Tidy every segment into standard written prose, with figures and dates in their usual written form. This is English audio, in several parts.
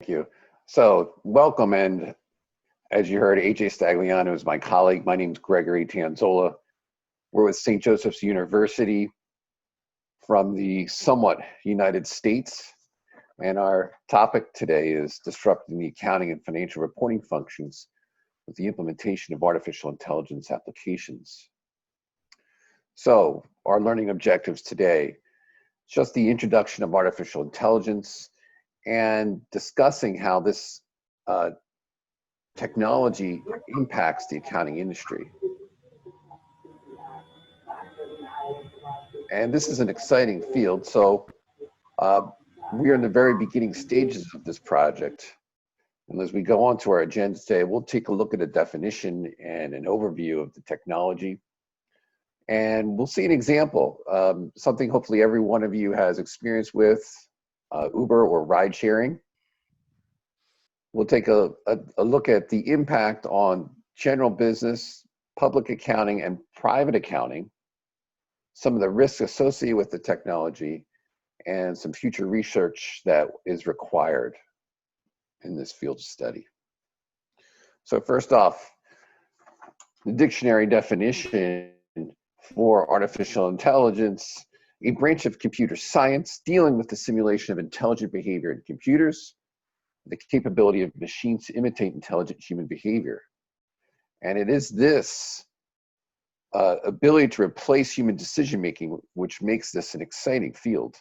Thank you. So, welcome, and as you heard, AJ Stagliano is my colleague. My name's Gregory Tanzola. We're with St. Joseph's University from the somewhat United States, and our topic today is disrupting the accounting and financial reporting functions with the implementation of artificial intelligence applications. So, our learning objectives today, just the introduction of artificial intelligence and discussing how this technology impacts the accounting industry. And this is an exciting field. So we are in the very beginning stages of this project. And as we go on to our agenda today, we'll take a look at a definition and an overview of the technology. And we'll see an example, something hopefully every one of you has experience with, Uber or ride sharing. We'll take a look at the impact on general business, public accounting, and private accounting, some of the risks associated with the technology, and some future research that is required in this field of study. So first off, the dictionary definition for artificial intelligence, a branch of computer science dealing with the simulation of intelligent behavior in computers, the capability of machines to imitate intelligent human behavior. And it is this ability to replace human decision-making which makes this an exciting field.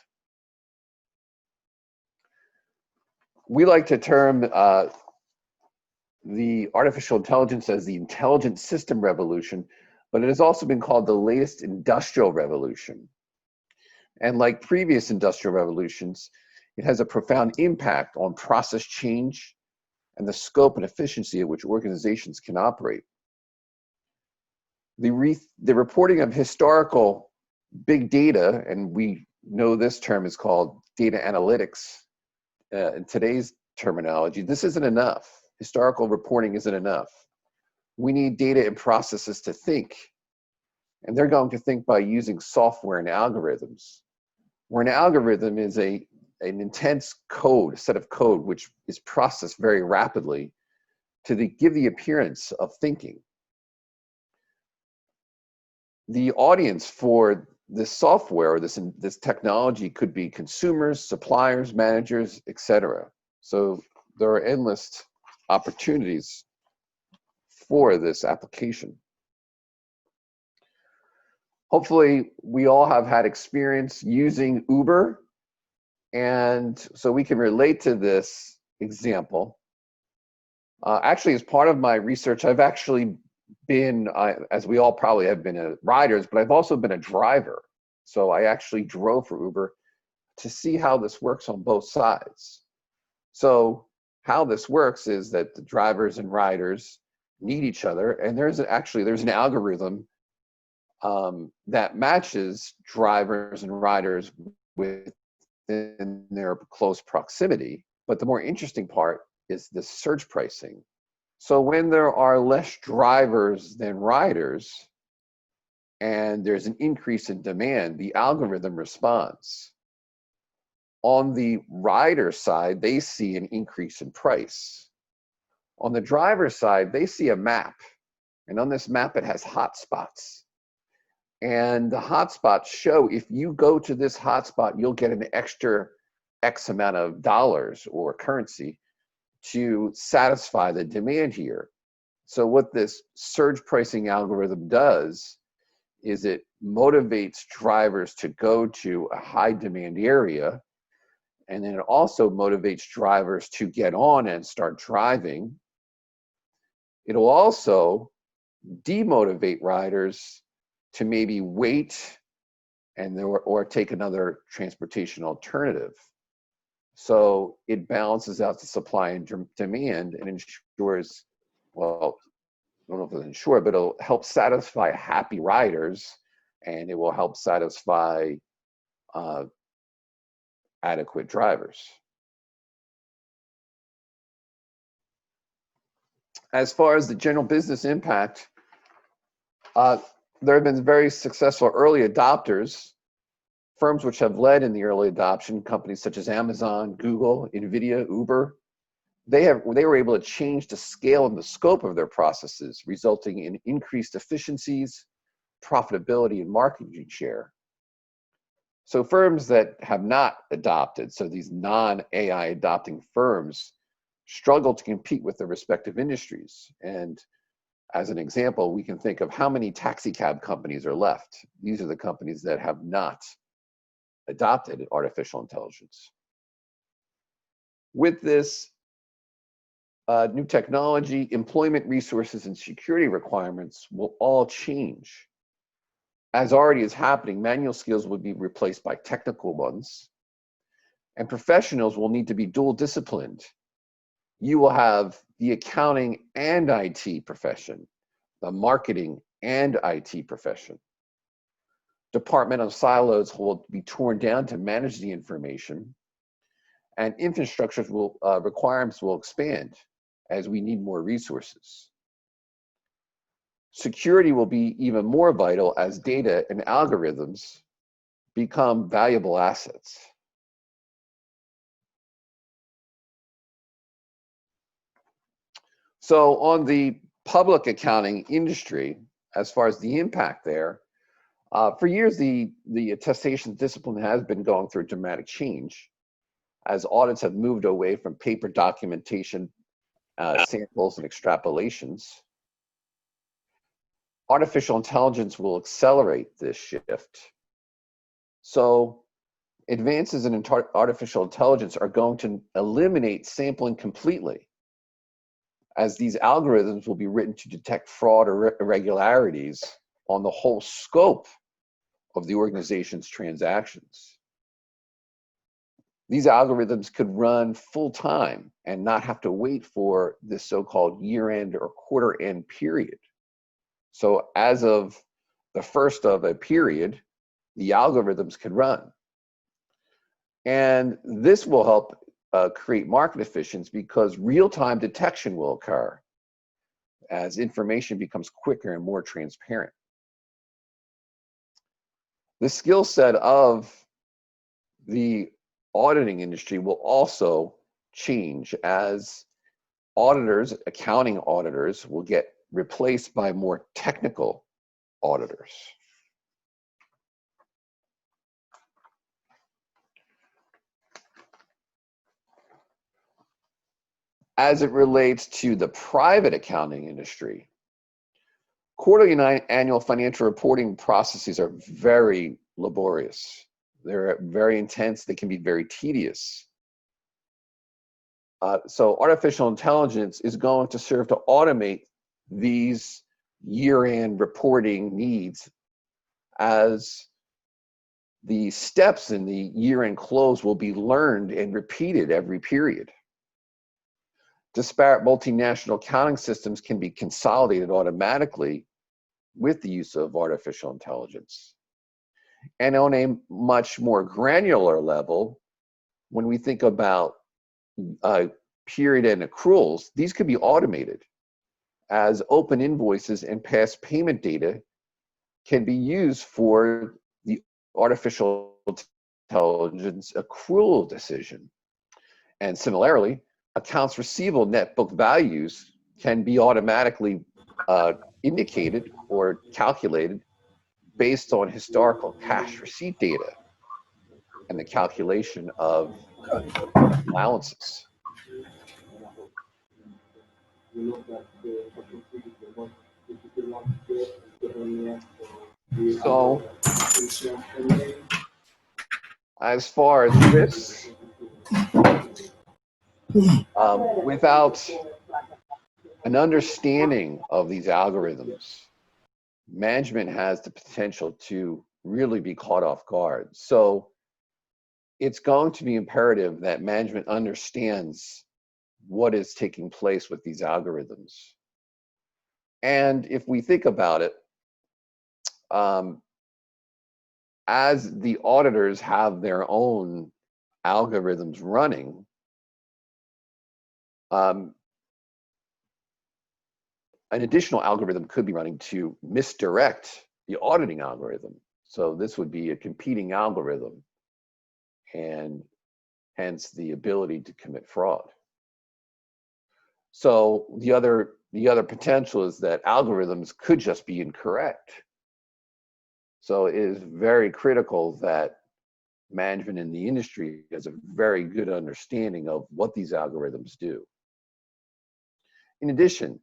We like to term the artificial intelligence as the intelligent system revolution, but it has also been called the latest industrial revolution. And like previous industrial revolutions, it has a profound impact on process change and the scope and efficiency at which organizations can operate. The reporting of historical big data, and we know this term is called data analytics in today's terminology, this isn't enough. Historical reporting isn't enough. We need data and processes to think, and they're going to think by using software and algorithms, where an algorithm is an intense code, a set of code, which is processed very rapidly to give the appearance of thinking. The audience for this software or this technology could be consumers, suppliers, managers, etc. So there are endless opportunities for this application. Hopefully, we all have had experience using Uber, and so we can relate to this example. Actually, as part of my research, I've actually been, as we all probably have been, riders, but I've also been a driver. So I actually drove for Uber to see how this works on both sides. So how this works is that the drivers and riders need each other, and there's an algorithm that matches drivers and riders within their close proximity. But the more interesting part is the surge pricing. So when there are less drivers than riders and there's an increase in demand, the algorithm responds. On the rider side, they see an increase in price. On the driver's side, they see a map, and on this map it has hotspots. And the hotspots show if you go to this hotspot, you'll get an extra X amount of dollars or currency to satisfy the demand here. So what this surge pricing algorithm does is it motivates drivers to go to a high demand area, and then it also motivates drivers to get on and start driving. It'll also demotivate riders to maybe wait or take another transportation alternative. So it balances out the supply and demand and ensures, well, I don't know if it'll ensure, but it'll help satisfy happy riders, and it will help satisfy adequate drivers. As far as the general business impact, there have been very successful early adopters, firms which have led in the early adoption, companies such as Amazon, Google, NVIDIA, Uber, they were able to change the scale and the scope of their processes, resulting in increased efficiencies, profitability, and market share. So firms that have not adopted, so these non-AI adopting firms, struggle to compete with their respective industries. And as an example, we can think of how many taxi cab companies are left. These are the companies that have not adopted artificial intelligence. With this new technology, employment resources and security requirements will all change. As already is happening, manual skills will be replaced by technical ones, and professionals will need to be dual disciplined. You will have the accounting and IT profession, the marketing and IT profession. Departmental silos will be torn down to manage the information, and infrastructure requirements will expand as we need more resources. Security will be even more vital as data and algorithms become valuable assets. So on the public accounting industry, as far as the impact there, for years the attestation discipline has been going through dramatic change as audits have moved away from paper documentation, samples, and extrapolations. Artificial intelligence will accelerate this shift. So advances in artificial intelligence are going to eliminate sampling completely, as these algorithms will be written to detect fraud or irregularities on the whole scope of the organization's transactions. These algorithms could run full time and not have to wait for this so-called year-end or quarter-end period. So as of the first of a period, the algorithms could run. And this will help create market efficiency because real-time detection will occur as information becomes quicker and more transparent. The skill set of the auditing industry will also change as auditors, accounting auditors, will get replaced by more technical auditors. As it relates to the private accounting industry, quarterly and annual financial reporting processes are very laborious. They're very intense. They can be very tedious. So artificial intelligence is going to serve to automate these year-end reporting needs, as the steps in the year-end close will be learned and repeated every period. Disparate multinational accounting systems can be consolidated automatically with the use of artificial intelligence. And on a much more granular level, when we think about period end accruals, these could be automated, as open invoices and past payment data can be used for the artificial intelligence accrual decision. And similarly, accounts receivable net book values can be automatically indicated or calculated based on historical cash receipt data and the calculation of allowances. So, as far as risks, without an understanding of these algorithms, management has the potential to really be caught off guard. So it's going to be imperative that management understands what is taking place with these algorithms. And if we think about it, as the auditors have their own algorithms running, an additional algorithm could be running to misdirect the auditing algorithm. So this would be a competing algorithm, and hence the ability to commit fraud. So the other potential is that algorithms could just be incorrect. So it is very critical that management in the industry has a very good understanding of what these algorithms do. In addition,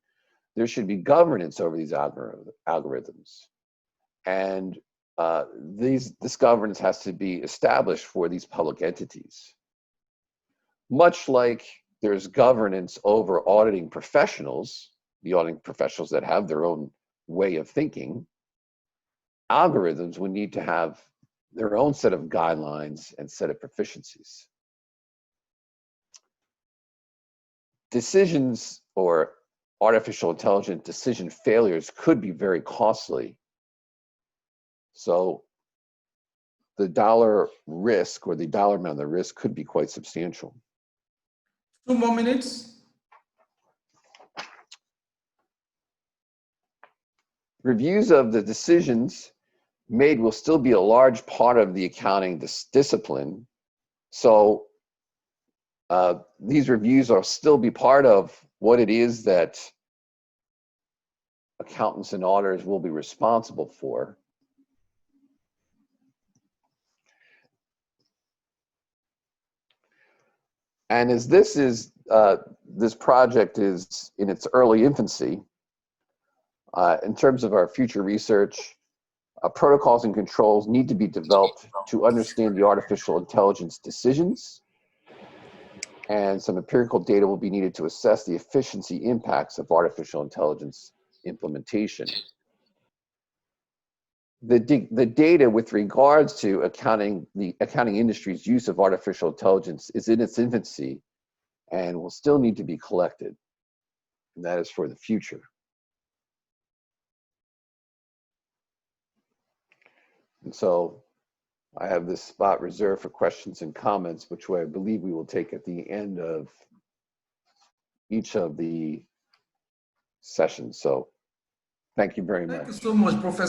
there should be governance over these algorithms. And this governance has to be established for these public entities. Much like there's governance over auditing professionals, the auditing professionals that have their own way of thinking, algorithms would need to have their own set of guidelines and set of proficiencies. Decisions or artificial intelligence decision failures could be very costly. So the dollar risk or the dollar amount of the risk could be quite substantial. 2 more minutes. Reviews of the decisions made will still be a large part of the accounting discipline. So these reviews will still be part of what it is that accountants and auditors will be responsible for. And as this project is in its early infancy, in terms of our future research, protocols and controls need to be developed to understand the artificial intelligence decisions, and some empirical data will be needed to assess the efficiency impacts of artificial intelligence implementation. The data with regards to the accounting industry's use of artificial intelligence is in its infancy and will still need to be collected, and that is for the future. And so I have this spot reserved for questions and comments, which I believe we will take at the end of each of the sessions. So thank you very much. Thank you so much, Professor.